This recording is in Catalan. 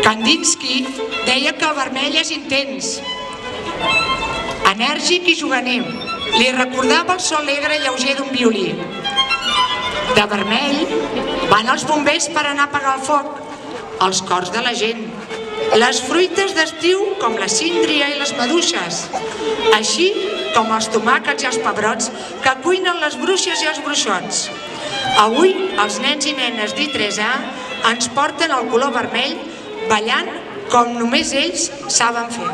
Kandinsky deia que el vermell és intens, enèrgic i juganer. Li recordava el so alegre i lleuger d'un violí. De vermell van els bombers per anar a apagar el foc, els cors de la gent, les fruites d'estiu com la síndria i les maduixes, així com els tomàquets i els pebrots que cuinen les bruixes i els bruixots. Avui els nens i nenes d'I3A ens porten el color vermell ballant com només ells saben fer.